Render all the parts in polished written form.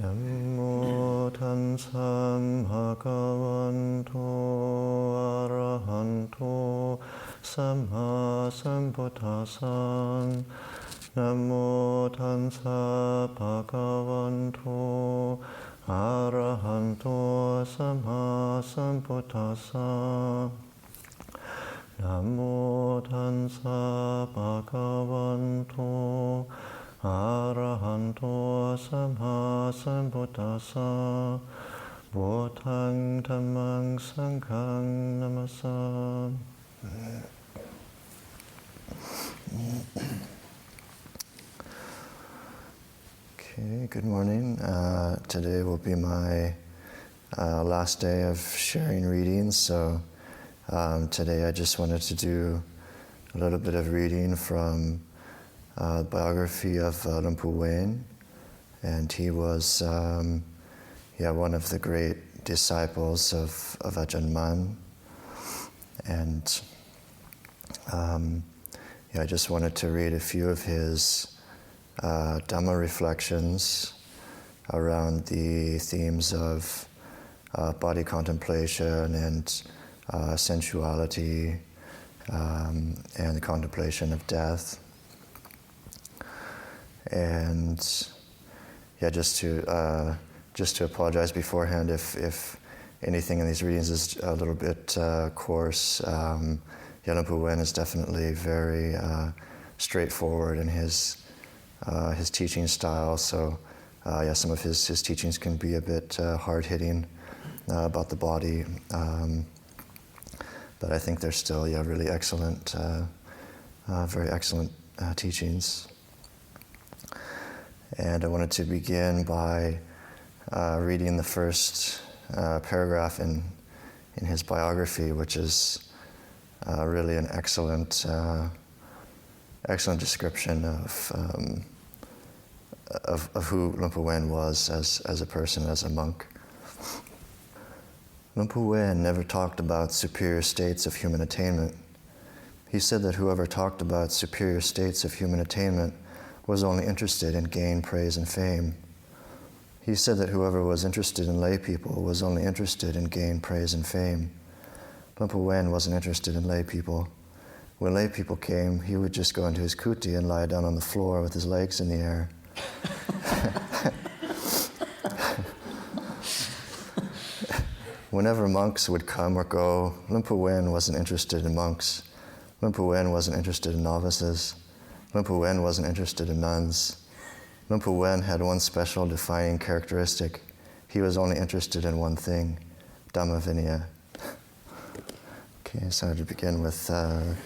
Namo tansam bhagavato arahanto samma sambuddhassa. Namo tassa bhagavato arahanto samma sambuddhassa. Namo tassa bhagavato arahanto samma sambuddhassa. Buddhaṃ dhammāṃ saṅghāṃ namassāmi. Okay, good morning. Today will be my last day of sharing readings, so today I just wanted to do a little bit of reading from the biography of Luang Por Waen, and he was one of the great disciples of Ajahn Mun, and I just wanted to read a few of his Dhamma reflections around the themes of body contemplation and sensuality and the contemplation of death. And just to apologize beforehand if anything in these readings is a little bit coarse. Luang Por Waen is definitely very straightforward in his teaching style. So some of his teachings can be a bit hard-hitting about the body, but I think they're still really excellent, very excellent teachings. And I wanted to begin by reading the first paragraph in his biography, which is really an excellent description of who Luang Por Waen was as a person, as a monk. Luang Por Waen never talked about superior states of human attainment. He said that whoever talked about superior states of human attainment was only interested in gain, praise, and fame. He said that whoever was interested in lay people was only interested in gain, praise, and fame. Luang Por Waen wasn't interested in lay people. When lay people came, he would just go into his kuti and lie down on the floor with his legs in the air. Whenever monks would come or go, Luang Por Waen wasn't interested in monks. Luang Por Waen wasn't interested in novices. Luang Por Waen wasn't interested in nuns. Luang Por Waen had one special defining characteristic. He was only interested in one thing, Dhammaviniya. Okay, so to begin with, so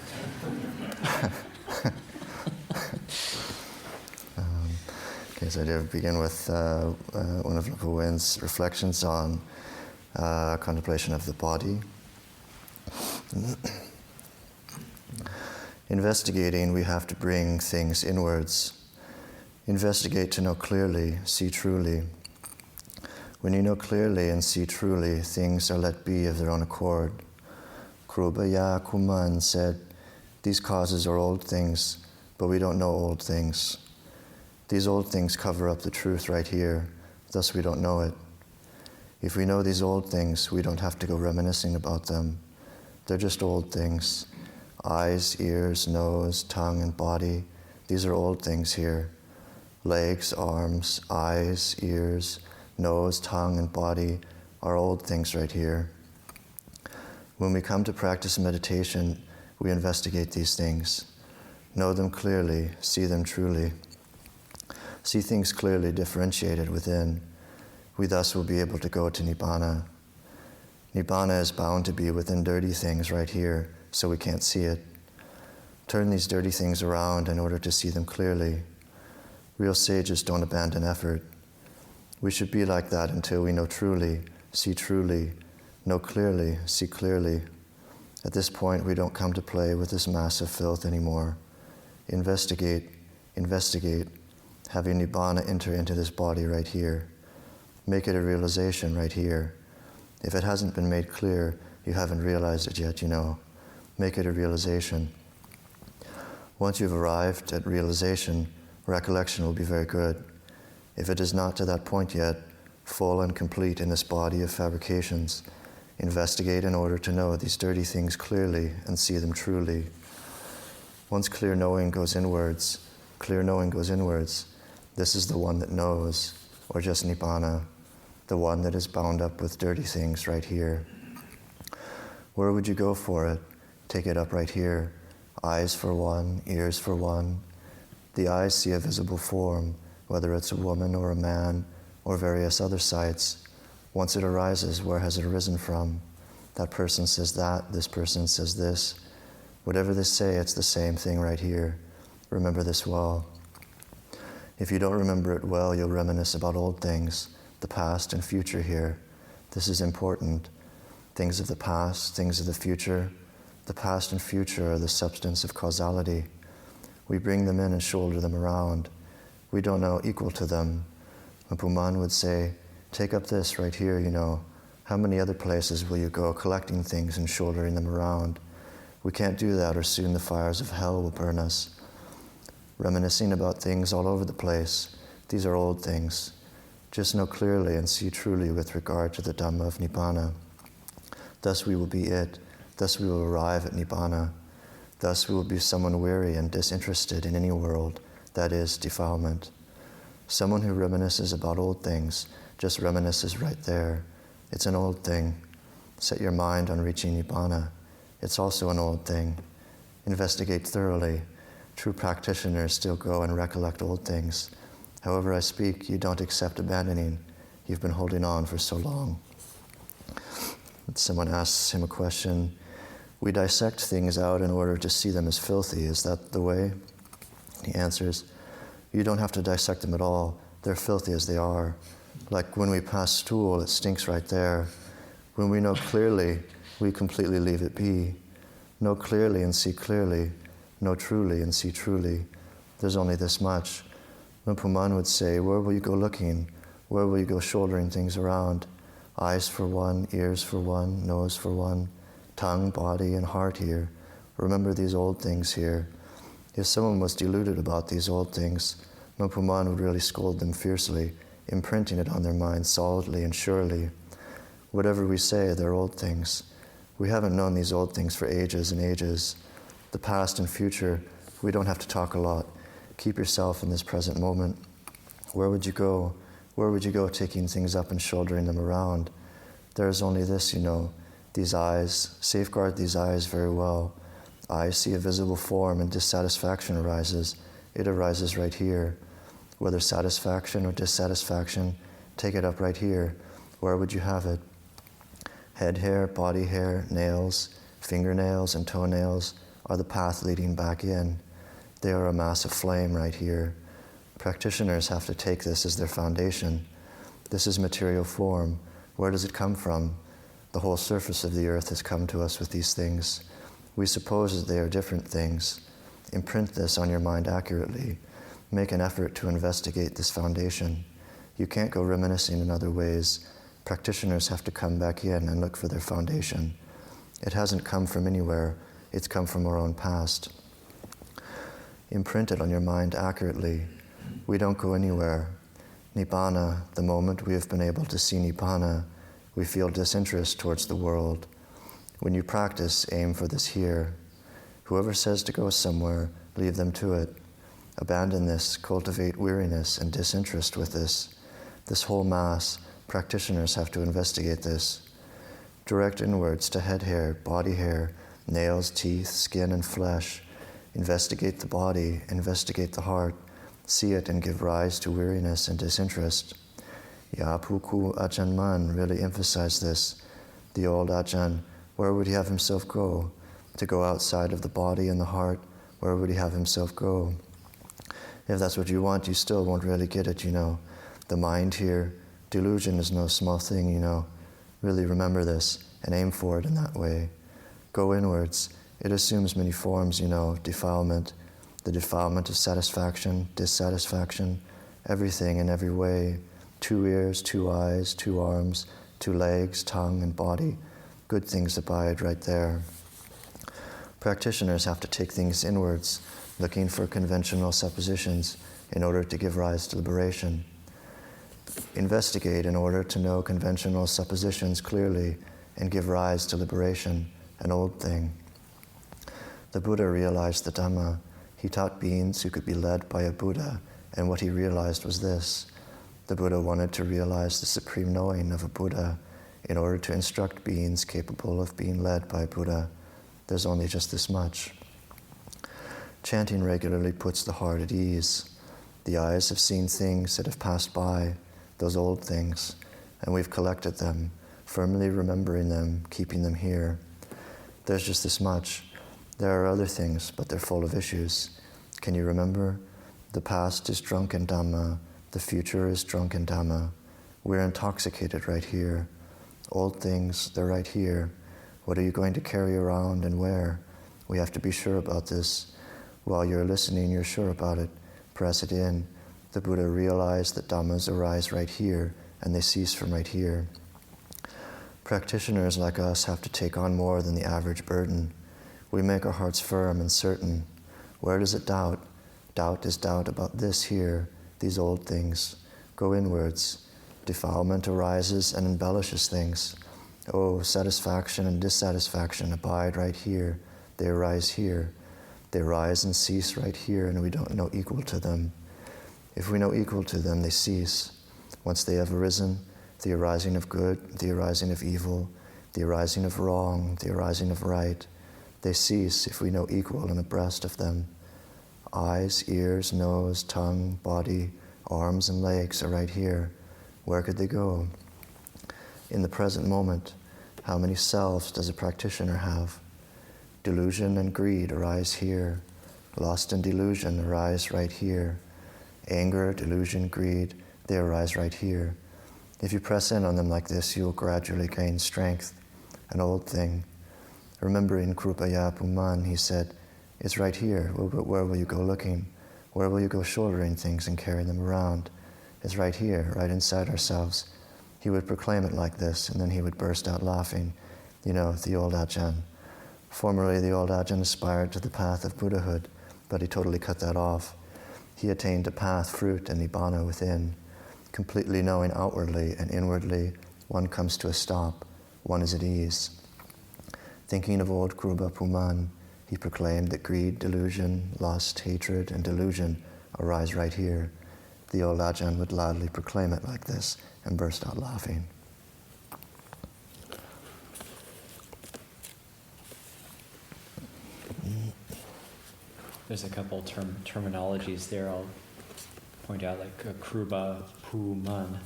to begin with one of Luang Por Waen's reflections on contemplation of the body. Investigating, we have to bring things inwards. Investigate to know clearly, see truly. When you know clearly and see truly, things are let be of their own accord. Krubaya Kuman said, "These causes are old things, but we don't know old things. These old things cover up the truth right here, thus we don't know it. If we know these old things, we don't have to go reminiscing about them. They're just old things. Eyes, ears, nose, tongue, and body, these are old things here. Legs, arms, eyes, ears, nose, tongue, and body are old things right here. When we come to practice meditation, we investigate these things. Know them clearly, see them truly. See things clearly differentiated within. We thus will be able to go to Nibbana. Nibbana is bound to be within dirty things right here, so we can't see it. Turn these dirty things around in order to see them clearly. Real sages don't abandon effort. We should be like that until we know truly, see truly, know clearly, see clearly. At this point, we don't come to play with this mass of filth anymore. Investigate, investigate, having Nibbana enter into this body right here. Make it a realization right here. If it hasn't been made clear, you haven't realized it yet, Make it a realization. Once you've arrived at realization, recollection will be very good. If it is not to that point yet, full and complete in this body of fabrications, investigate in order to know these dirty things clearly and see them truly. Once clear knowing goes inwards, this is the one that knows, or just Nibbana, the one that is bound up with dirty things right here. Where would you go for it? Take it up right here. Eyes for one, ears for one. The eyes see a visible form, whether it's a woman or a man or various other sights. Once it arises, where has it arisen from? That person says that, this person says this. Whatever they say, it's the same thing right here. Remember this well. If you don't remember it well, you'll reminisce about old things, the past and future here. This is important. Things of the past, things of the future. The past and future are the substance of causality. We bring them in and shoulder them around. We don't know equal to them. Mapuman would say, take up this right here, you know. How many other places will you go collecting things and shouldering them around? We can't do that, or soon the fires of hell will burn us. Reminiscing about things all over the place, these are old things. Just know clearly and see truly with regard to the Dhamma of Nibbana. Thus we will be it. Thus we will arrive at Nibbana. Thus we will be someone weary and disinterested in any world, that is, defilement. Someone who reminisces about old things just reminisces right there. It's an old thing. Set your mind on reaching Nibbana. It's also an old thing. Investigate thoroughly. True practitioners still go and recollect old things. However I speak, you don't accept abandoning. You've been holding on for so long. Someone asks him a question. We dissect things out in order to see them as filthy. Is that the way? He answers, you don't have to dissect them at all. They're filthy as they are. Like when we pass stool, it stinks right there. When we know clearly, we completely leave it be. Know clearly and see clearly. Know truly and see truly. There's only this much. Mapuman would say, where will you go looking? Where will you go shouldering things around? Eyes for one, ears for one, nose for one, tongue, body, and heart here. Remember these old things here. If someone was deluded about these old things, Mapuman would really scold them fiercely, imprinting it on their minds solidly and surely. Whatever we say, they're old things. We haven't known these old things for ages and ages. The past and future, we don't have to talk a lot. Keep yourself in this present moment. Where would you go? Where would you go taking things up and shouldering them around? There is only this, you know, these eyes. Safeguard these eyes very well. Eyes see a visible form and dissatisfaction arises. It arises right here. Whether satisfaction or dissatisfaction, take it up right here. Where would you have it? Head hair, body hair, nails, fingernails, and toenails are the path leading back in. They are a mass of flame right here. Practitioners have to take this as their foundation. This is material form. Where does it come from? The whole surface of the earth has come to us with these things. We suppose that they are different things. Imprint this on your mind accurately. Make an effort to investigate this foundation. You can't go reminiscing in other ways. Practitioners have to come back in and look for their foundation. It hasn't come from anywhere. It's come from our own past. Imprint it on your mind accurately. We don't go anywhere. Nibbana, the moment we have been able to see Nibbana, we feel disinterest towards the world. When you practice, aim for this here. Whoever says to go somewhere, leave them to it. Abandon this, cultivate weariness and disinterest with this. This whole mass, practitioners have to investigate this. Direct inwards to head hair, body hair, nails, teeth, skin, and flesh. Investigate the body, investigate the heart. See it and give rise to weariness and disinterest. Yapuku Ajahn Man really emphasized this. The old Ajahn, where would he have himself go? To go outside of the body and the heart, where would he have himself go? If that's what you want, you still won't really get it, you know. The mind here, delusion is no small thing, you know. Really remember this and aim for it in that way. Go inwards. It assumes many forms, you know, defilement, the defilement of satisfaction, dissatisfaction, everything in every way. 2 ears, 2 eyes, 2 arms, 2 legs, tongue, and body. Good things abide right there. Practitioners have to take things inwards, looking for conventional suppositions in order to give rise to liberation. Investigate in order to know conventional suppositions clearly and give rise to liberation, an old thing. The Buddha realized the Dhamma. He taught beings who could be led by a Buddha, and what he realized was this. The Buddha wanted to realize the supreme knowing of a Buddha in order to instruct beings capable of being led by a Buddha. There's only just this much. Chanting regularly puts the heart at ease. The eyes have seen things that have passed by, those old things, and we've collected them, firmly remembering them, keeping them here. There's just this much. There are other things, but they're full of issues. Can you remember? The past is drunk in Dhamma. The future is drunk in Dhamma. We're intoxicated right here. Old things, they're right here. What are you going to carry around and where? We have to be sure about this. While you're listening, you're sure about it. Press it in. The Buddha realized that Dhammas arise right here, and they cease from right here. Practitioners like us have to take on more than the average burden. We make our hearts firm and certain. Where does it doubt? Doubt is doubt about this here, these old things. Go inwards. Defilement arises and embellishes things. Oh, satisfaction and dissatisfaction abide right here. They arise here. They rise and cease right here, and we don't know equal to them. If we know equal to them, they cease. Once they have arisen, the arising of good, the arising of evil, the arising of wrong, the arising of right, they cease if we know equal and abreast of them. Eyes, ears, nose, tongue, body, arms, and legs are right here. Where could they go? In the present moment, how many selves does a practitioner have? Delusion and greed arise here. Lust and delusion arise right here. Anger, delusion, greed, they arise right here. If you press in on them like this, you will gradually gain strength. An old thing. Remembering Krupaya Puman, he said, it's right here. Where will you go looking? Where will you go shouldering things and carrying them around? It's right here, right inside ourselves. He would proclaim it like this, and then he would burst out laughing. You know, the old Ajahn. Formerly, the old Ajahn aspired to the path of Buddhahood, but he totally cut that off. He attained a path, fruit, and nibbana within. Completely knowing outwardly and inwardly, one comes to a stop. One is at ease. Thinking of old Kruba Puman, he proclaimed that greed, delusion, lust, hatred, and delusion arise right here. The old Ajahn would loudly proclaim it like this and burst out laughing. There's a couple terminologies there I'll point out, like Kruba Puman.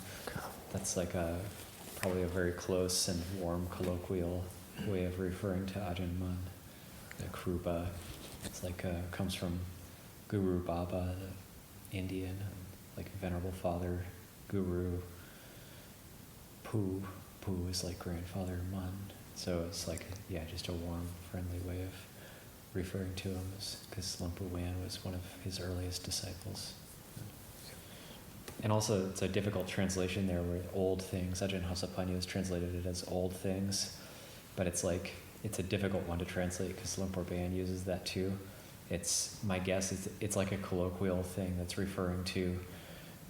That's like probably a very close and warm colloquial way of referring to Ajahn Mun. The Kruba, it's like comes from Guru Baba, the Indian, like Venerable Father, Guru. Pu is like Grandfather Mun. So it's like, just a warm, friendly way of referring to him, because Luang Por Waen was one of his earliest disciples. And also, it's a difficult translation there where old things, Ajahn Hasapanyo has translated it as old things, but it's a difficult one to translate because Luang Por Waen uses that too. My guess is it's like a colloquial thing that's referring to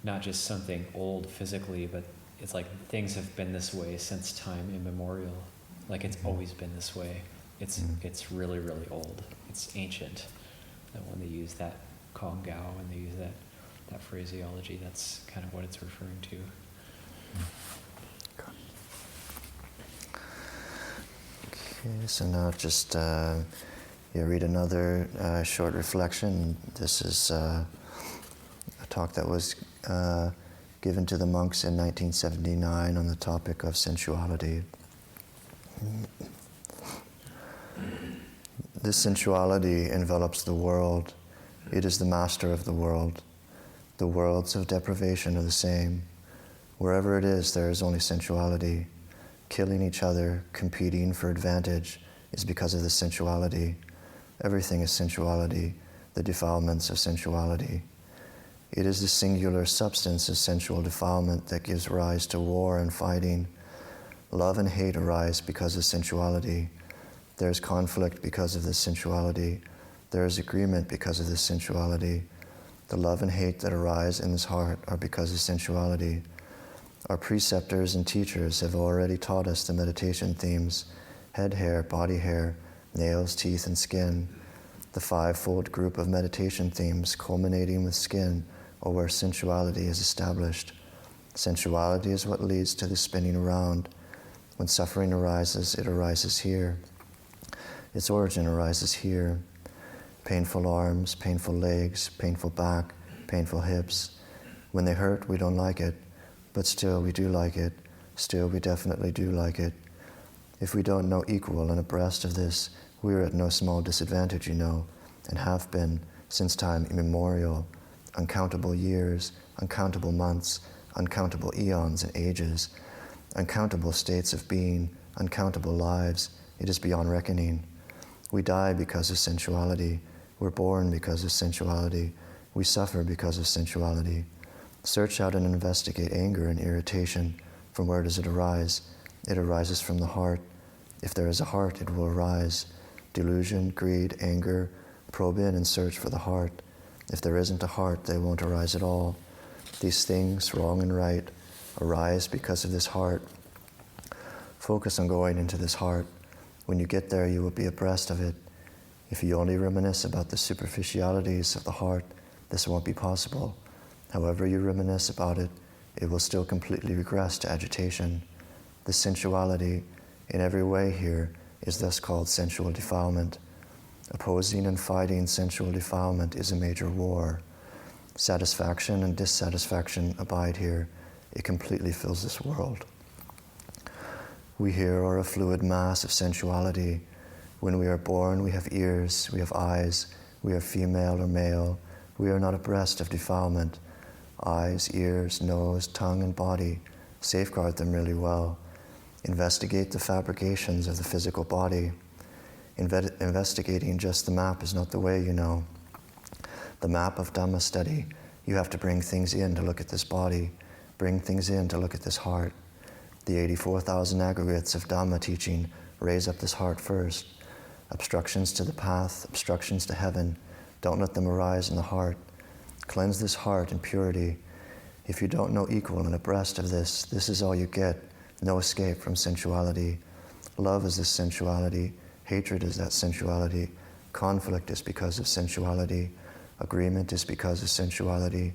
not just something old physically, but it's like things have been this way since time immemorial. Like it's always been this way. It's really, really old. It's ancient. And when they use that Kong Gao, when they use that phraseology, that's kind of what it's referring to. Okay, so now just read another short reflection. This is a talk that was given to the monks in 1979 on the topic of sensuality. This sensuality envelops the world. It is the master of the world. The worlds of deprivation are the same. Wherever it is, there is only sensuality. Killing each other, competing for advantage, is because of the sensuality. Everything is sensuality, the defilements of sensuality. It is the singular substance of sensual defilement that gives rise to war and fighting. Love and hate arise because of sensuality. There is conflict because of this sensuality. There is agreement because of this sensuality. The love and hate that arise in this heart are because of sensuality. Our preceptors and teachers have already taught us the meditation themes: head hair, body hair, nails, teeth, and skin. The fivefold group of meditation themes culminating with skin, or where sensuality is established. Sensuality is what leads to the spinning around. When suffering arises, it arises here. Its origin arises here. Painful arms, painful legs, painful back, painful hips. When they hurt, we don't like it, but still we do like it. Still we definitely do like it. If we don't know equal and abreast of this, we are at no small disadvantage, you know, and have been since time immemorial. Uncountable years, uncountable months, uncountable eons and ages, uncountable states of being, uncountable lives. It is beyond reckoning. We die because of sensuality. We're born because of sensuality. We suffer because of sensuality. Search out and investigate anger and irritation. From where does it arise? It arises from the heart. If there is a heart, it will arise. Delusion, greed, anger, probe in and search for the heart. If there isn't a heart, they won't arise at all. These things, wrong and right, arise because of this heart. Focus on going into this heart. When you get there, you will be abreast of it. If you only reminisce about the superficialities of the heart, this won't be possible. However you reminisce about it, it will still completely regress to agitation. The sensuality, in every way here, is thus called sensual defilement. Opposing and fighting sensual defilement is a major war. Satisfaction and dissatisfaction abide here. It completely fills this world. We here are a fluid mass of sensuality. When we are born, we have ears, we have eyes, we are female or male. We are not abreast of defilement. Eyes, ears, nose, tongue, and body. Safeguard them really well. Investigate the fabrications of the physical body. Investigating just the map is not the way, you know. The map of Dhamma study, you have to bring things in to look at this body, bring things in to look at this heart. The 84,000 aggregates of Dhamma teaching raise up this heart first. Obstructions to the path, obstructions to heaven, don't let them arise in the heart. Cleanse this heart in purity. If you don't know equal and abreast of this, this is all you get. No escape from sensuality. Love is this sensuality. Hatred is that sensuality. Conflict is because of sensuality. Agreement is because of sensuality.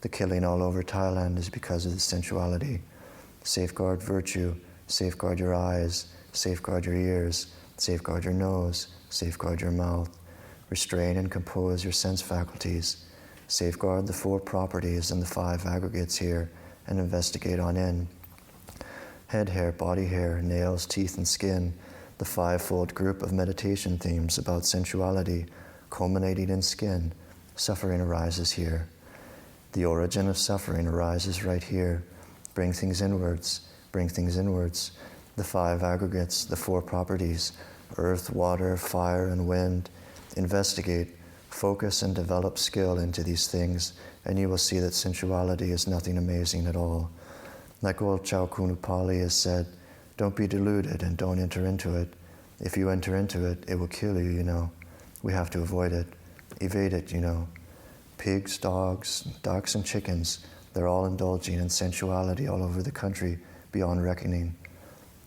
The killing all over Thailand is because of the sensuality. Safeguard virtue. Safeguard your eyes. Safeguard your ears. Safeguard your nose. Safeguard your mouth. Restrain and compose your sense faculties. Safeguard the four properties and the five aggregates here, and investigate on in. Head hair, body hair, nails, teeth, and skin, the fivefold group of meditation themes about sensuality, culminating in skin. Suffering arises here. The origin of suffering arises right here. Bring things inwards, bring things inwards. The five aggregates, the four properties, earth, water, fire, and wind. Investigate, focus, and develop skill into these things, and you will see that sensuality is nothing amazing at all. Like old Chao Kunupali has said, don't be deluded and don't enter into it. If you enter into it, it will kill you, you know. We have to avoid it, evade it, you know. Pigs, dogs, ducks, and chickens, they're all indulging in sensuality all over the country beyond reckoning.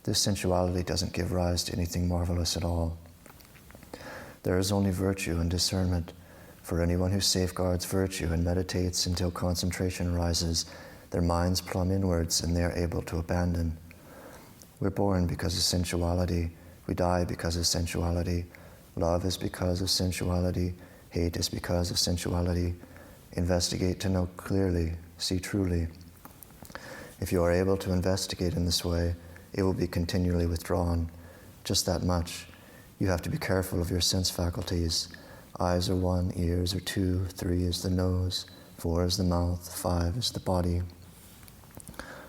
This sensuality doesn't give rise to anything marvelous at all. There is only virtue and discernment. For anyone who safeguards virtue and meditates until concentration rises, their minds plumb inwards and they are able to abandon. We're born because of sensuality. We die because of sensuality. Love is because of sensuality. Hate is because of sensuality. Investigate to know clearly, see truly. If you are able to investigate in this way, it will be continually withdrawn. Just that much. You have to be careful of your sense faculties. Eyes are 1, ears are 2, 3 is the nose, 4 is the mouth, 5 is the body.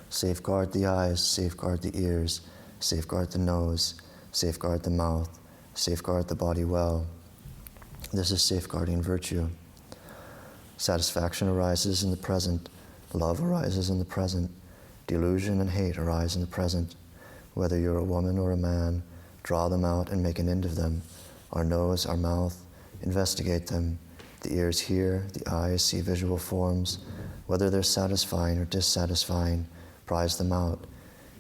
Safeguard the eyes, safeguard the ears, safeguard the nose, safeguard the mouth, safeguard the body well. This is safeguarding virtue. Satisfaction arises in the present. Love arises in the present. Delusion and hate arise in the present. Whether you're a woman or a man, draw them out and make an end of them. Our nose, our mouth, investigate them. The ears hear, the eyes see visual forms. Whether they're satisfying or dissatisfying, prize them out.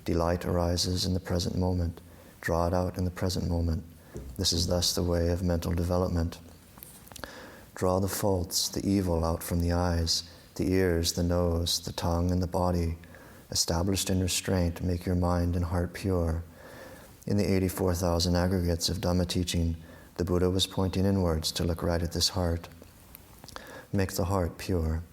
Delight arises in the present moment. Draw it out in the present moment. This is thus the way of mental development. Draw the faults, the evil out from the eyes, the ears, the nose, the tongue, and the body. Established in restraint, make your mind and heart pure. In the 84,000 aggregates of Dhamma teaching, the Buddha was pointing inwards to look right at this heart. Make the heart pure.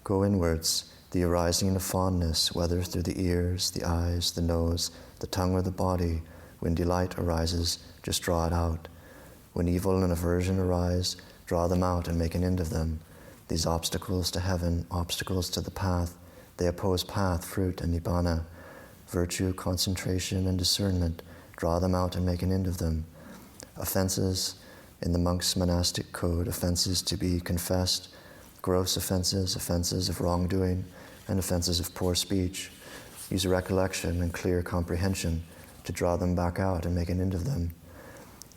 Go inwards, the arising of fondness, whether through the ears, the eyes, the nose, the tongue, or the body. When delight arises, just draw it out. When evil and aversion arise, draw them out and make an end of them. These obstacles to heaven, obstacles to the path, they oppose path, fruit, and nibbana. Virtue, concentration, and discernment, draw them out and make an end of them. Offenses, in the monk's monastic code, offenses to be confessed, gross offenses, offenses of wrongdoing, and offenses of poor speech. Use recollection and clear comprehension to draw them back out and make an end of them.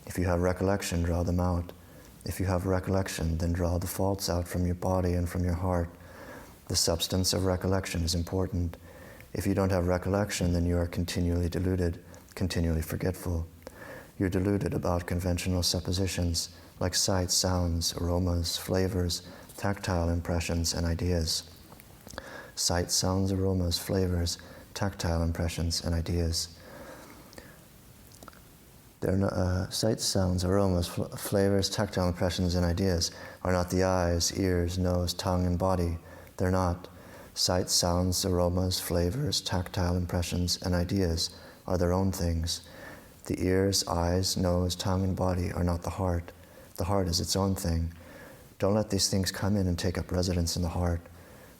If you have recollection, draw them out. If you have recollection, then draw the faults out from your body and from your heart. The substance of recollection is important. If you don't have recollection, then you are continually deluded, continually forgetful. You're deluded about conventional suppositions like sights, sounds, aromas, flavors, tactile impressions, and ideas. Sights, sounds, aromas, flavors, tactile impressions, and ideas. Sights, sounds, aromas, flavors, tactile impressions, and ideas are not the eyes, ears, nose, tongue, and body. They're not. Sights, sounds, aromas, flavors, tactile impressions, and ideas are their own things. The ears, eyes, nose, tongue, and body are not the heart. The heart is its own thing. Don't let these things come in and take up residence in the heart.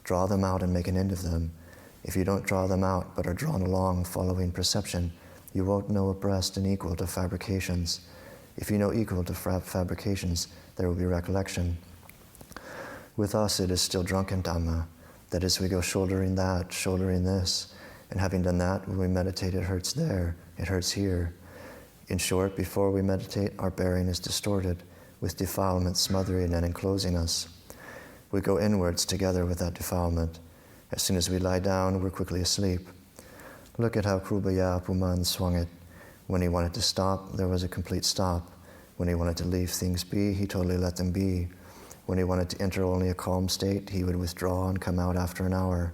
Draw them out and make an end of them. If you don't draw them out but are drawn along following perception, you won't know abreast and equal to fabrications. If you know equal to fabrications, there will be recollection. With us, it is still drunken Dhamma. That is, we go shouldering that, shouldering this, and having done that, when we meditate, it hurts there, it hurts here. In short, before we meditate, our bearing is distorted, with defilement smothering and enclosing us. We go inwards together with that defilement. As soon as we lie down, we're quickly asleep. Look at how Krubaya Puman swung it. When he wanted to stop, there was a complete stop. When he wanted to leave things be, he totally let them be. When he wanted to enter only a calm state, he would withdraw and come out after an hour.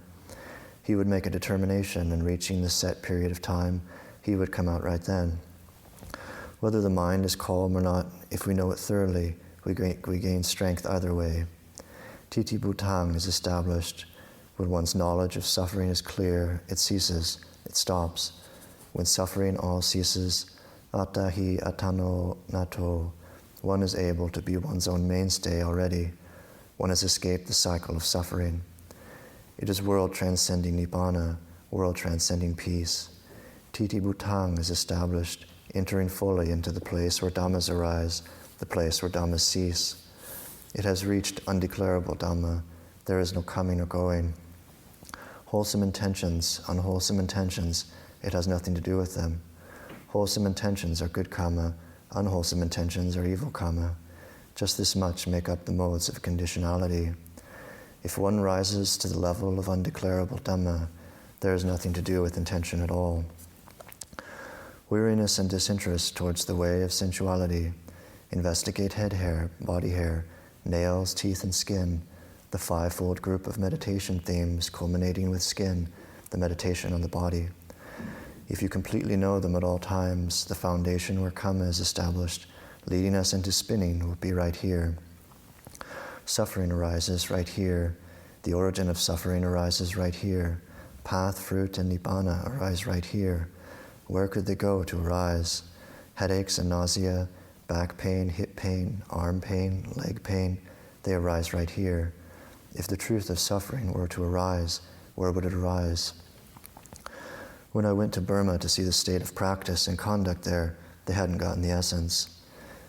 He would make a determination, and reaching the set period of time, he would come out right then. Whether the mind is calm or not, if we know it thoroughly, we gain strength either way. Titi Bhutang is established. When one's knowledge of suffering is clear, it ceases, it stops. When suffering all ceases, attahi atano nato, one is able to be one's own mainstay already. One has escaped the cycle of suffering. It is world-transcending nibbana, world-transcending peace. Titi Bhutang is established, entering fully into the place where Dhammas arise, the place where Dhammas cease. It has reached undeclarable Dhamma. There is no coming or going. Wholesome intentions, unwholesome intentions, it has nothing to do with them. Wholesome intentions are good karma, unwholesome intentions are evil karma. Just this much make up the modes of conditionality. If one rises to the level of undeclarable Dhamma, there is nothing to do with intention at all. Weariness and disinterest towards the way of sensuality. Investigate head hair, body hair, nails, teeth, and skin, the fivefold group of meditation themes culminating with skin, the meditation on the body. If you completely know them at all times, the foundation where karma is established, leading us into spinning, will be right here. Suffering arises right here. The origin of suffering arises right here. Path, fruit, and nibbana arise right here. Where could they go to arise? Headaches and nausea, back pain, hip pain, arm pain, leg pain, they arise right here. If the truth of suffering were to arise, where would it arise? When I went to Burma to see the state of practice and conduct there, they hadn't gotten the essence.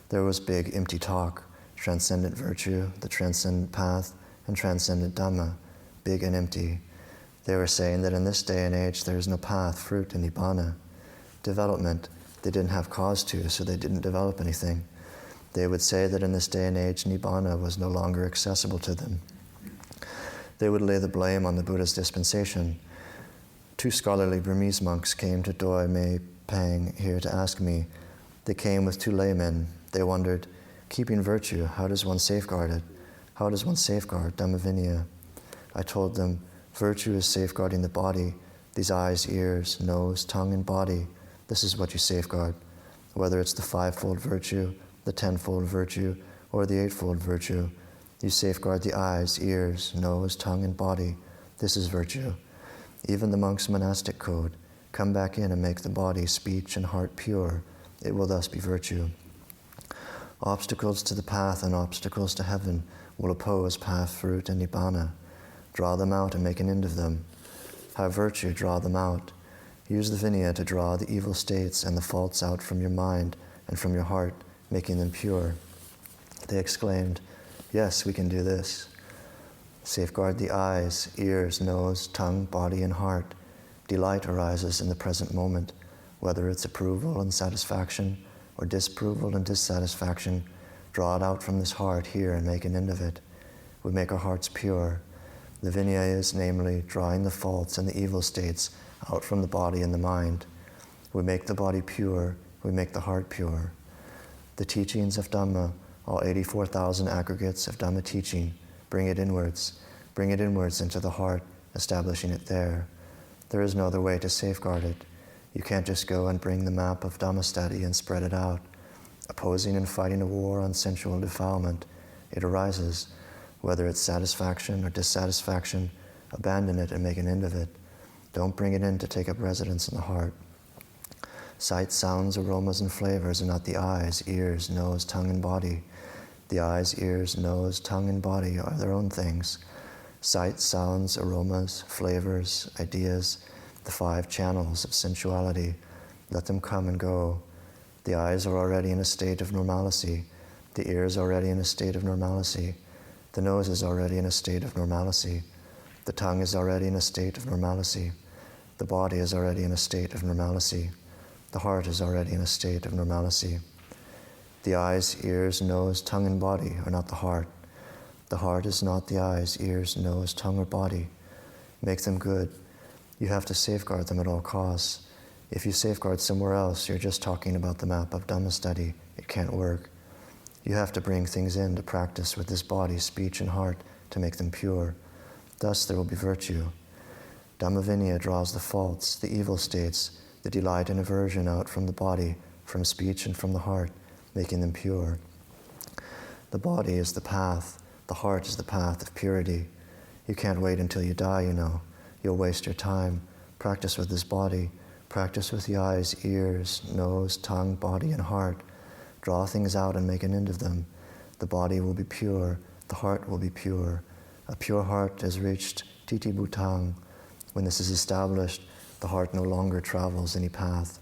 There was big, empty talk, transcendent virtue, the transcendent path, and transcendent Dhamma, big and empty. They were saying that in this day and age there is no path, fruit, and nibbana. Development, they didn't have cause to, so they didn't develop anything. They would say that in this day and age, nibbana was no longer accessible to them. They would lay the blame on the Buddha's dispensation. 2 scholarly Burmese monks came to Doi Mei Pang here to ask me. They came with 2 laymen. They wondered, keeping virtue, how does one safeguard it? How does one safeguard Dhammaviniya? I told them, virtue is safeguarding the body, these eyes, ears, nose, tongue, and body. This is what you safeguard. Whether it's the 5-fold virtue, the 10-fold virtue, or the 8-fold virtue, you safeguard the eyes, ears, nose, tongue, and body. This is virtue. Even the monk's monastic code, come back in and make the body, speech, and heart pure. It will thus be virtue. Obstacles to the path and obstacles to heaven will oppose path, fruit, and nibbana. Draw them out and make an end of them. Have virtue, draw them out. Use the Vinaya to draw the evil states and the faults out from your mind and from your heart, making them pure. They exclaimed, yes, we can do this. Safeguard the eyes, ears, nose, tongue, body, and heart. Delight arises in the present moment, whether it's approval and satisfaction or disapproval and dissatisfaction. Draw it out from this heart here and make an end of it. We make our hearts pure. The Vinaya is, namely, drawing the faults and the evil states out from the body and the mind. We make the body pure, we make the heart pure. The teachings of Dhamma, all 84,000 aggregates of Dhamma teaching, bring it inwards into the heart, establishing it there. There is no other way to safeguard it. You can't just go and bring the map of Dhamma study and spread it out. Opposing and fighting a war on sensual defilement, it arises. Whether it's satisfaction or dissatisfaction, abandon it and make an end of it. Don't bring it in to take up residence in the heart. Sight, sounds, aromas, and flavors are not the eyes, ears, nose, tongue, and body. The eyes, ears, nose, tongue, and body are their own things. Sight, sounds, aromas, flavors, ideas, the 5 channels of sensuality. Let them come and go. The eyes are already in a state of normalcy. The ears are already in a state of normalcy. The nose is already in a state of normalcy. The tongue is already in a state of normalcy. The body is already in a state of normalcy. The heart is already in a state of normalcy. The eyes, ears, nose, tongue, and body are not the heart. The heart is not the eyes, ears, nose, tongue, or body. Make them good. You have to safeguard them at all costs. If you safeguard somewhere else, you're just talking about the map of Dhamma study. It can't work. You have to bring things in to practice with this body, speech, and heart to make them pure. Thus there will be virtue. Dhammaviniya draws the faults, the evil states, the delight and aversion out from the body, from speech, and from the heart, making them pure. The body is the path. The heart is the path of purity. You can't wait until you die, you know. You'll waste your time. Practice with this body. Practice with the eyes, ears, nose, tongue, body, and heart. Draw things out and make an end of them. The body will be pure. The heart will be pure. A pure heart has reached Titi Bhutang. When this is established, the heart no longer travels any path.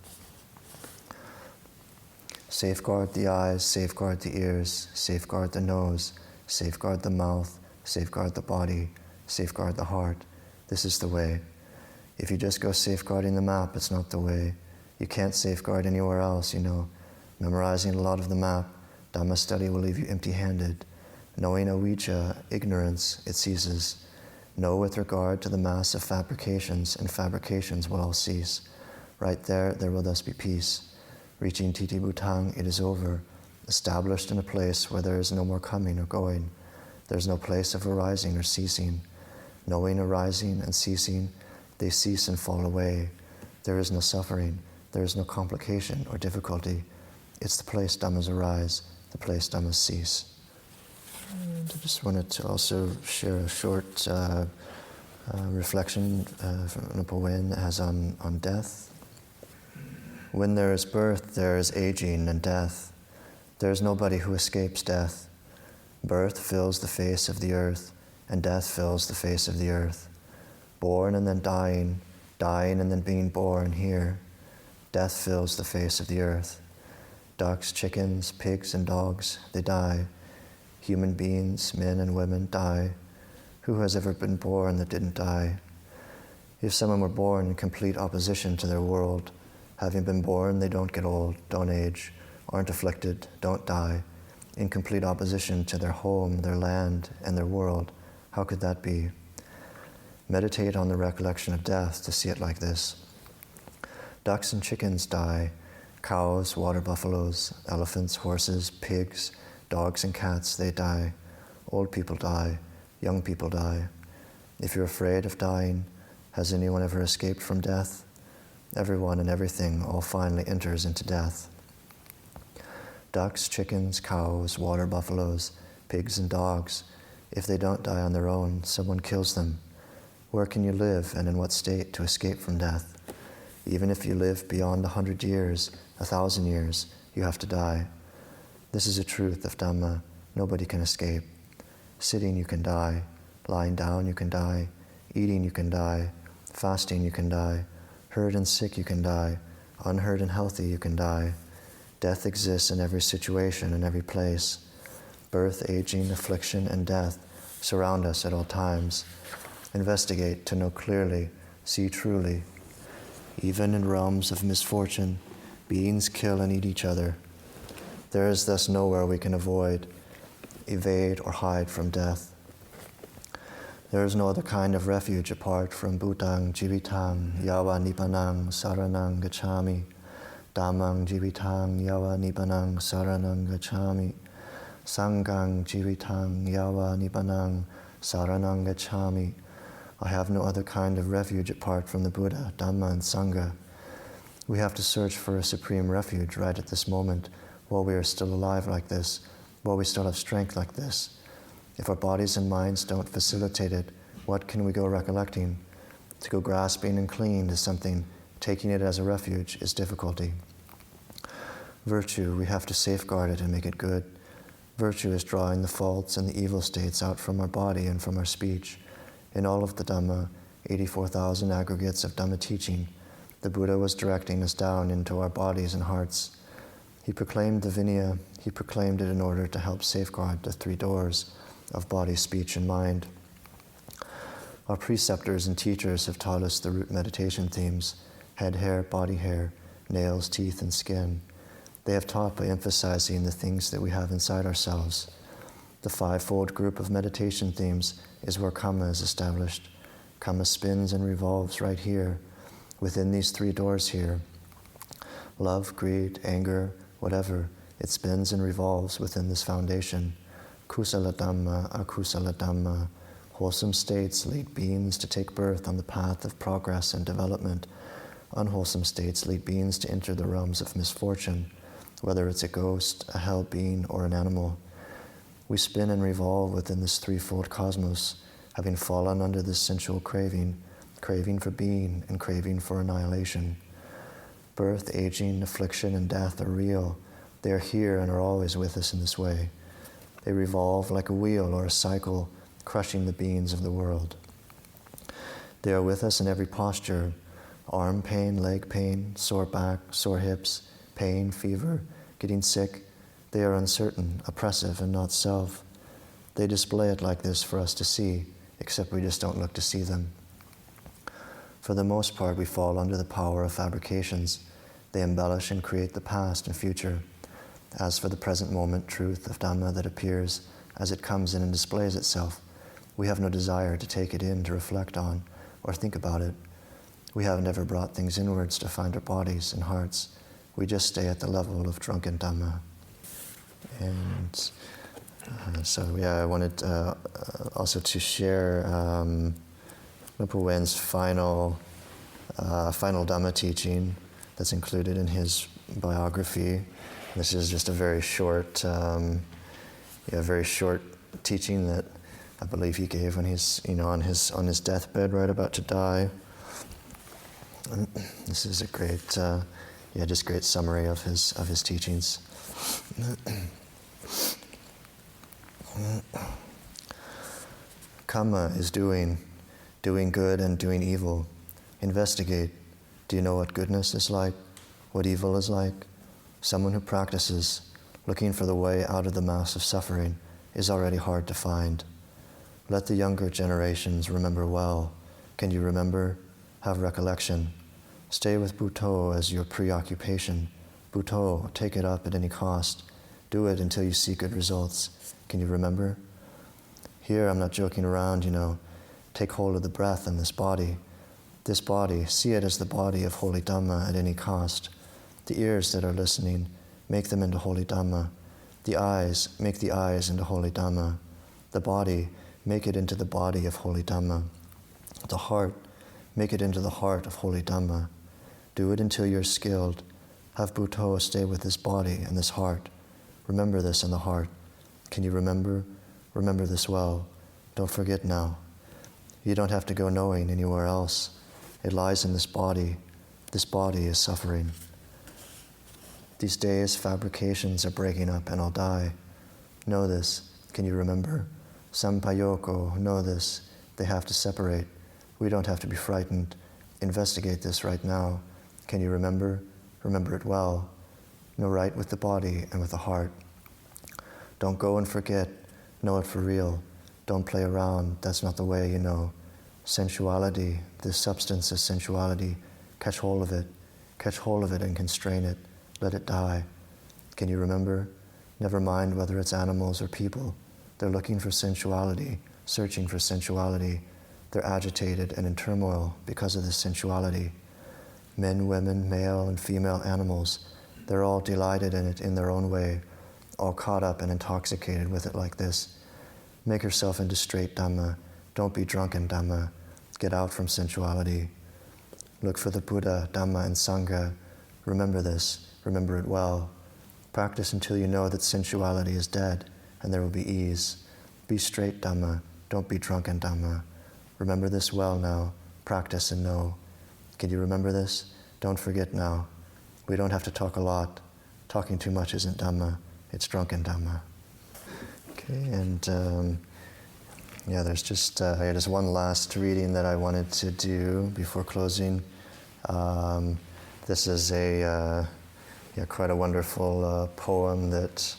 Safeguard the eyes, safeguard the ears, safeguard the nose, safeguard the mouth, safeguard the body, safeguard the heart. This is the way. If you just go safeguarding the map, it's not the way. You can't safeguard anywhere else, you know. Memorizing a lot of the map, Dhamma study will leave you empty-handed. Knowing avijja, ignorance, it ceases. Know with regard to the mass of fabrications, and fabrications will all cease. Right there will thus be peace. Reaching Titi Bhutang, it is over, established in a place where there is no more coming or going. There is no place of arising or ceasing. Knowing arising and ceasing, they cease and fall away. There is no suffering, there is no complication or difficulty. It's the place Dhammas arise, the place Dhammas cease. And I just wanted to also share a short reflection from Luang Por Waen that has on death. When there is birth, there is aging and death. There is nobody who escapes death. Birth fills the face of the earth, and death fills the face of the earth. Born and then dying, dying and then being born here. Death fills the face of the earth. Ducks, chickens, pigs, and dogs, they die. Human beings, men and women, die. Who has ever been born that didn't die? If someone were born in complete opposition to their world, having been born, they don't get old, don't age, aren't afflicted, don't die, in complete opposition to their home, their land, and their world, how could that be? Meditate on the recollection of death to see it like this. Ducks and chickens die, cows, water buffaloes, elephants, horses, pigs, dogs and cats, they die. Old people die, young people die. If you're afraid of dying, has anyone ever escaped from death? Everyone and everything all finally enters into death. Ducks, chickens, cows, water buffaloes, pigs and dogs, if they don't die on their own, someone kills them. Where can you live and in what state to escape from death? Even if you live beyond 100 years, 1,000 years, you have to die. This is a truth of Dhamma. Nobody can escape. Sitting, you can die. Lying down, you can die. Eating, you can die. Fasting, you can die. Hurt and sick, you can die. Unhurt and healthy, you can die. Death exists in every situation, in every place. Birth, aging, affliction, and death surround us at all times. Investigate to know clearly, see truly. Even in realms of misfortune, beings kill and eat each other. There is thus nowhere we can avoid, evade, or hide from death. There is no other kind of refuge apart from Bhutang Jivitang Yawa Nibbanang Saranang Gacchami. Dhammang Jivitang Yawa Nibbanang Saranang Gacchami. Sanghang Jivitang Yawa Nibbanang Saranang Gacchami. I have no other kind of refuge apart from the Buddha, Dhamma, and Sangha. We have to search for a supreme refuge right at this moment, while we are still alive like this, while we still have strength like this. If our bodies and minds don't facilitate it, what can we go recollecting? To go grasping and clinging to something, taking it as a refuge, is difficulty. Virtue, we have to safeguard it and make it good. Virtue is drawing the faults and the evil states out from our body and from our speech. In all of the Dhamma, 84,000 aggregates of Dhamma teaching, the Buddha was directing us down into our bodies and hearts. He proclaimed the Vinaya. He proclaimed it in order to help safeguard the three doors of body, speech, and mind. Our preceptors and teachers have taught us the root meditation themes: head hair, body hair, nails, teeth, and skin. They have taught by emphasizing the things that we have inside ourselves. The fivefold group of meditation themes is where Kamma is established. Kamma spins and revolves right here, within these three doors here. Love, greed, anger, whatever, it spins and revolves within this foundation. Kusala Dhamma, akusala Dhamma. Wholesome states lead beings to take birth on the path of progress and development. Unwholesome states lead beings to enter the realms of misfortune, whether it's a ghost, a hell being, or an animal. We spin and revolve within this threefold cosmos, having fallen under this sensual craving, craving for being and craving for annihilation. Birth, aging, affliction, and death are real. They are here and are always with us in this way. They revolve like a wheel or a cycle, crushing the beings of the world. They are with us in every posture: arm pain, leg pain, sore back, sore hips, pain, fever, getting sick. They are uncertain, oppressive, and not self. They display it like this for us to see, except we just don't look to see them. For the most part, we fall under the power of fabrications. They embellish and create the past and future. As for the present moment truth of Dhamma that appears as it comes in and displays itself, we have no desire to take it in, to reflect on, or think about it. We have never brought things inwards to find our bodies and hearts. We just stay at the level of drunken Dhamma. And I wanted also to share Luang Por Waen's final Dhamma teaching that's included in his biography. This is just a very short teaching that I believe he gave when he's on his deathbed, right about to die. And this is a great, great summary of his teachings. Kamma is doing good and doing evil. Investigate. Do you know what goodness is like? What evil is like? Someone who practices, looking for the way out of the mass of suffering, is already hard to find. Let the younger generations remember well. Can you remember? Have recollection. Stay with Bhutto as your preoccupation. Bhutto, take it up at any cost. Do it until you see good results. Can you remember? Here, I'm not joking around, Take hold of the breath in this body. This body, see it as the body of holy Dhamma at any cost. The ears that are listening, make them into holy Dhamma. The eyes, make the eyes into holy Dhamma. The body, make it into the body of holy Dhamma. The heart, make it into the heart of holy Dhamma. Do it until you're skilled. Have Bhutto stay with this body and this heart. Remember this in the heart. Can you remember? Remember this well. Don't forget now. You don't have to go knowing anywhere else. It lies in this body. This body is suffering. These days, fabrications are breaking up and I'll die. Know this. Can you remember? Sampayoko, know this. They have to separate. We don't have to be frightened. Investigate this right now. Can you remember? Remember it well. Know right with the body and with the heart. Don't go and forget. Know it for real. Don't play around. That's not the way, you know. Sensuality, this substance is sensuality. Catch hold of it. Catch hold of it and constrain it. Let it die. Can you remember? Never mind whether it's animals or people. They're looking for sensuality, searching for sensuality. They're agitated and in turmoil because of this sensuality. Men, women, male and female animals, they're all delighted in it in their own way, all caught up and intoxicated with it like this. Make yourself into straight Dhamma. Don't be drunk in Dhamma. Get out from sensuality. Look for the Buddha, Dhamma, and Sangha. Remember this. Remember it well. Practice until you know that sensuality is dead, and there will be ease. Be straight Dhamma. Don't be drunk in Dhamma. Remember this well now. Practice and know. Can you remember this? Don't forget now. We don't have to talk a lot. Talking too much isn't Dhamma. It's drunken Dhamma. Okay, and there's just one last reading that I wanted to do before closing. This is quite a wonderful poem that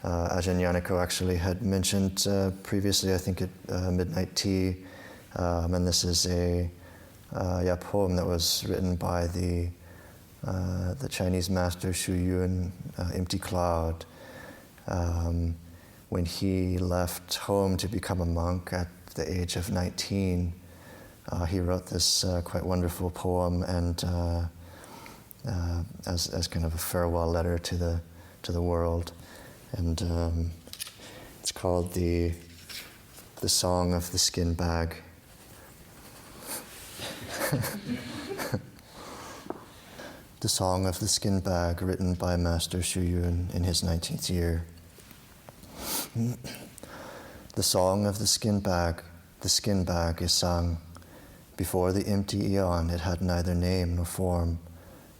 Ajahn Yaniko actually had mentioned previously, I think at Midnight Tea. And this is a poem that was written by the Chinese master Shu Yun, Empty Cloud. When he left home to become a monk at the age of 19, he wrote this quite wonderful poem, and as kind of a farewell letter to the world, and it's called the Song of the Skin Bag. The Song of the Skin Bag, written by Master Shu Yun in his 19th year. The song of the skin bag is sung. Before the empty eon, it had neither name nor form.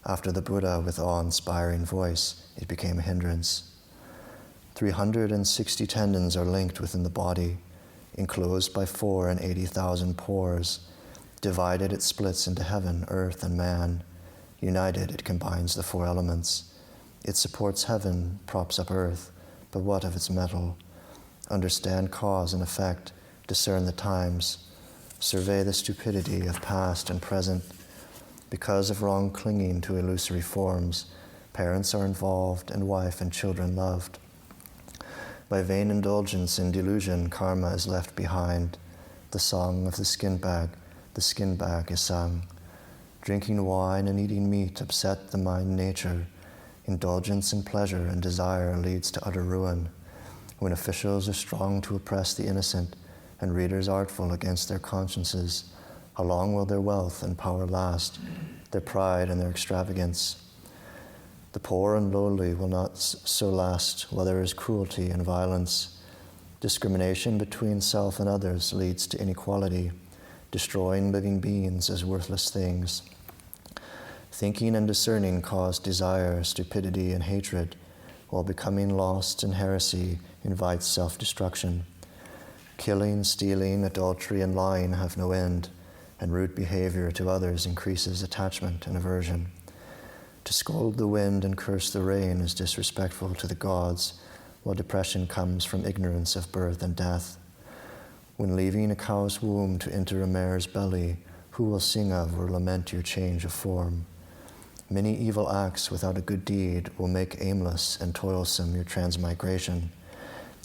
After the Buddha, with awe-inspiring voice, it became a hindrance. 360 tendons are linked within the body, enclosed by 480,000 pores. Divided, it splits into heaven, earth, and man. United, it combines the 4 elements. It supports heaven, props up earth, but what of its metal? Understand cause and effect, discern the times, survey the stupidity of past and present. Because of wrong clinging to illusory forms, parents are involved and wife and children loved. By vain indulgence in delusion, karma is left behind. The song of the skin bag is sung. Drinking wine and eating meat upset the mind nature. Indulgence in pleasure and desire leads to utter ruin. When officials are strong to oppress the innocent and readers artful against their consciences, how long will their wealth and power last, their pride and their extravagance? The poor and lowly will not so last while there is cruelty and violence. Discrimination between self and others leads to inequality, destroying living beings as worthless things. Thinking and discerning cause desire, stupidity, and hatred, while becoming lost in heresy invites self-destruction. Killing, stealing, adultery, and lying have no end, and rude behavior to others increases attachment and aversion. To scold the wind and curse the rain is disrespectful to the gods, while depression comes from ignorance of birth and death. When leaving a cow's womb to enter a mare's belly, who will sing of or lament your change of form? Many evil acts without a good deed will make aimless and toilsome your transmigration.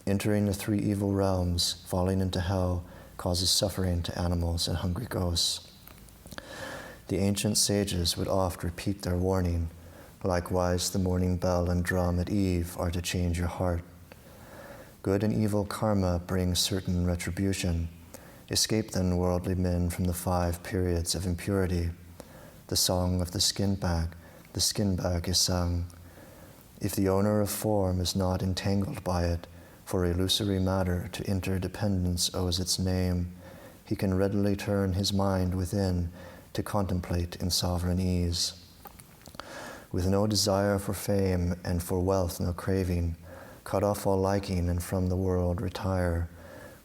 Entering the 3 evil realms, falling into hell, causes suffering to animals and hungry ghosts. The ancient sages would oft repeat their warning. Likewise, the morning bell and drum at eve are to change your heart. Good and evil karma brings certain retribution. Escape then, worldly men, from the 5 periods of impurity. The song of the skin bag is sung. If the owner of form is not entangled by it, for illusory matter to interdependence owes its name, he can readily turn his mind within to contemplate in sovereign ease. With no desire for fame and for wealth no craving, cut off all liking and from the world retire.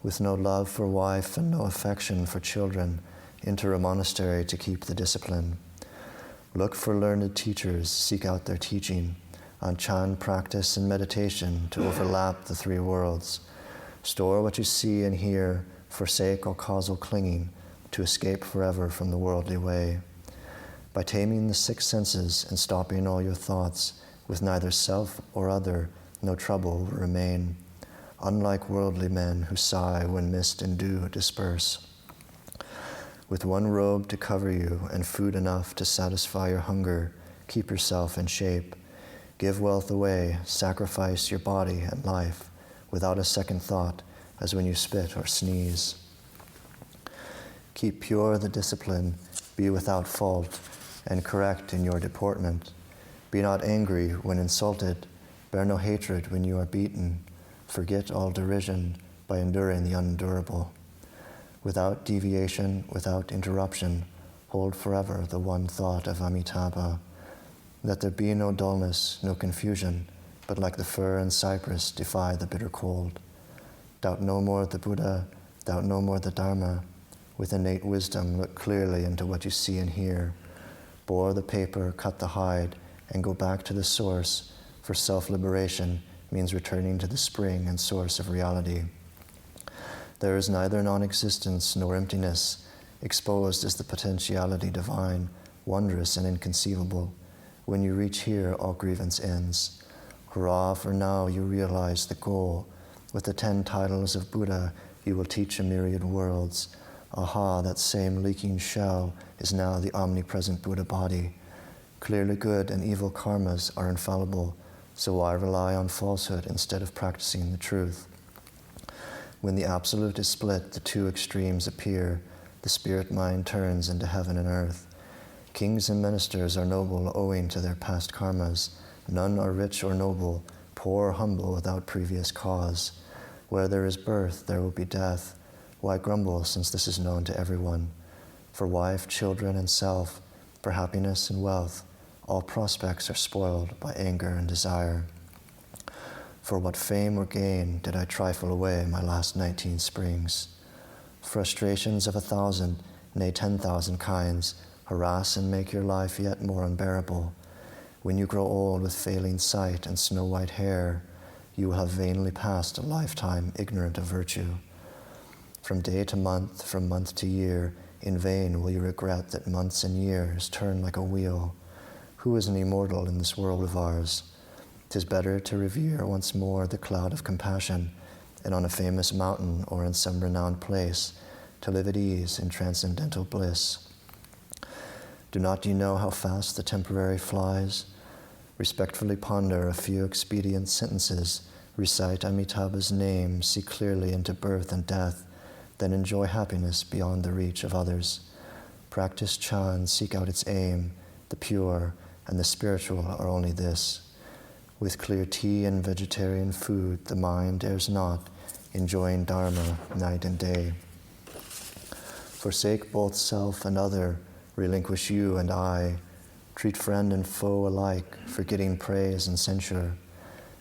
With no love for wife and no affection for children, enter a monastery to keep the discipline. Look for learned teachers, seek out their teaching, on Chan practice and meditation to overlap the 3 worlds. Store what you see and hear, forsake all causal clinging, to escape forever from the worldly way. By taming the 6 senses and stopping all your thoughts, with neither self or other, no trouble will remain. Unlike worldly men who sigh when mist and dew disperse. With one robe to cover you and food enough to satisfy your hunger, keep yourself in shape. Give wealth away, sacrifice your body and life, without a second thought, as when you spit or sneeze. Keep pure the discipline, be without fault, and correct in your deportment. Be not angry when insulted, bear no hatred when you are beaten. Forget all derision by enduring the unendurable. Without deviation, without interruption, hold forever the one thought of Amitabha. Let there be no dullness, no confusion, but like the fir and cypress, defy the bitter cold. Doubt no more the Buddha, doubt no more the Dharma. With innate wisdom, look clearly into what you see and hear. Bore the paper, cut the hide, and go back to the source, for self-liberation means returning to the spring and source of reality. There is neither non-existence nor emptiness. Exposed is the potentiality divine, wondrous and inconceivable. When you reach here, all grievance ends. Hurrah, for now you realize the goal. With the 10 titles of Buddha, you will teach a myriad worlds. Aha, that same leaking shell is now the omnipresent Buddha body. Clearly good and evil karmas are infallible, so why rely on falsehood instead of practicing the truth? When the absolute is split, the 2 extremes appear. The spirit mind turns into heaven and earth. Kings and ministers are noble owing to their past karmas. None are rich or noble, poor or humble without previous cause. Where there is birth, there will be death. Why grumble, since this is known to everyone? For wife, children, and self, for happiness and wealth, all prospects are spoiled by anger and desire. For what fame or gain did I trifle away my last 19 springs? Frustrations of 1,000, nay 10,000 kinds, harass and make your life yet more unbearable. When you grow old with failing sight and snow-white hair, you will have vainly passed a lifetime ignorant of virtue. From day to month, from month to year, in vain will you regret that months and years turn like a wheel. Who is an immortal in this world of ours? 'Tis better to revere once more the cloud of compassion, and on a famous mountain or in some renowned place, to live at ease in transcendental bliss. Do not you know how fast the temporary flies? Respectfully ponder a few expedient sentences, recite Amitabha's name, see clearly into birth and death, then enjoy happiness beyond the reach of others. Practice Chan, seek out its aim, the pure and the spiritual are only this. With clear tea and vegetarian food, the mind errs not, enjoying Dharma night and day. Forsake both self and other, relinquish you and I. Treat friend and foe alike, forgetting praise and censure.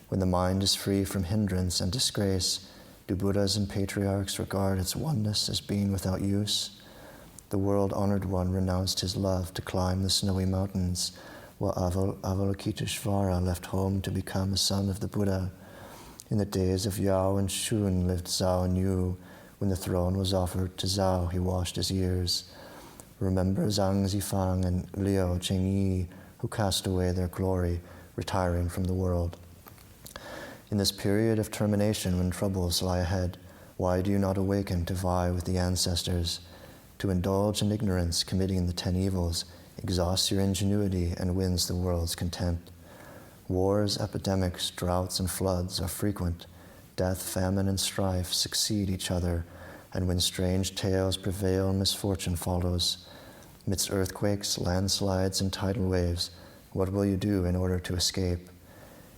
When the mind is free from hindrance and disgrace, do Buddhas and patriarchs regard its oneness as being without use? The world-honored one renounced his love to climb the snowy mountains, while Avalokiteshvara left home to become a son of the Buddha. In the days of Yao and Shun lived Zhao and Yu. When the throne was offered to Zhao, he washed his ears. Remember Zhang Zifang and Liu Chengyi, who cast away their glory, retiring from the world. In this period of termination, when troubles lie ahead, Why do you not awaken to vie with the ancestors? To indulge in ignorance, committing the 10 evils, exhausts your ingenuity and wins the world's contempt. Wars, epidemics, droughts, and floods are frequent. Death, famine, and strife succeed each other, and when strange tales prevail, misfortune follows. Midst earthquakes, landslides, and tidal waves, what will you do in order to escape?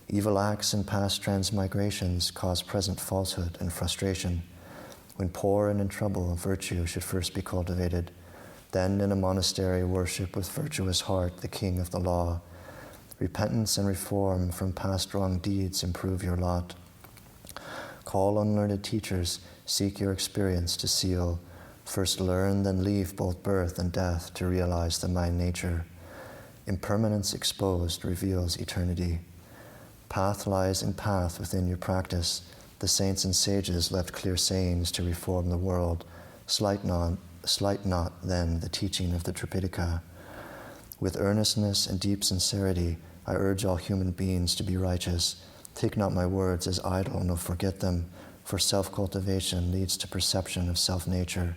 Evil acts and past transmigrations cause present falsehood and frustration. When poor and in trouble, virtue should first be cultivated. Then in a monastery worship with virtuous heart the King of the law. Repentance and reform from past wrong deeds improve your lot. Call on learned teachers, seek your experience to seal. First learn, then leave both birth and death to realize the mind nature. Impermanence exposed reveals eternity. Path lies in path within your practice. The saints and sages left clear sayings to reform the world. Slight not then the teaching of the Tripitaka. With earnestness and deep sincerity, I urge all human beings to be righteous. Take not my words as idle, nor forget them, for self-cultivation leads to perception of self-nature.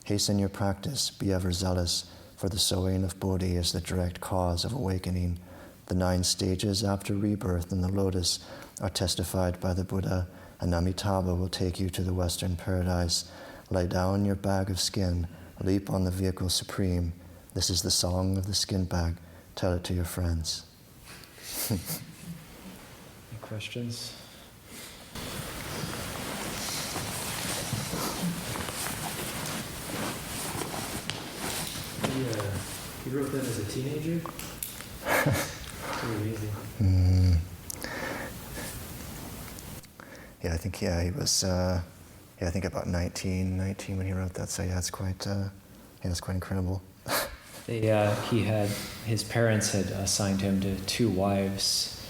Hasten your practice, be ever zealous, for the sowing of Bodhi is the direct cause of awakening. The 9 stages after rebirth in the lotus are testified by the Buddha, and Amitabha will take you to the Western paradise. Lay down your bag of skin, leap on the vehicle supreme. This is the song of the skin bag. Tell it to your friends. Any questions? He wrote that as a teenager? Pretty amazing. Yeah, I think he was. I think about 19 when he wrote that. So yeah, it's quite incredible. He had, his parents had assigned him to 2 wives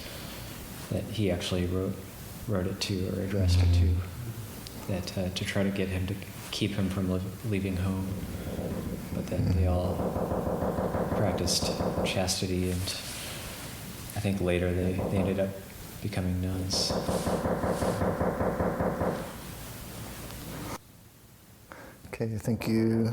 that he actually wrote it to or addressed it to, that to try to get him to keep him from leaving home. But then they all practiced chastity, and I think later they ended up becoming nuns. Okay, thank you.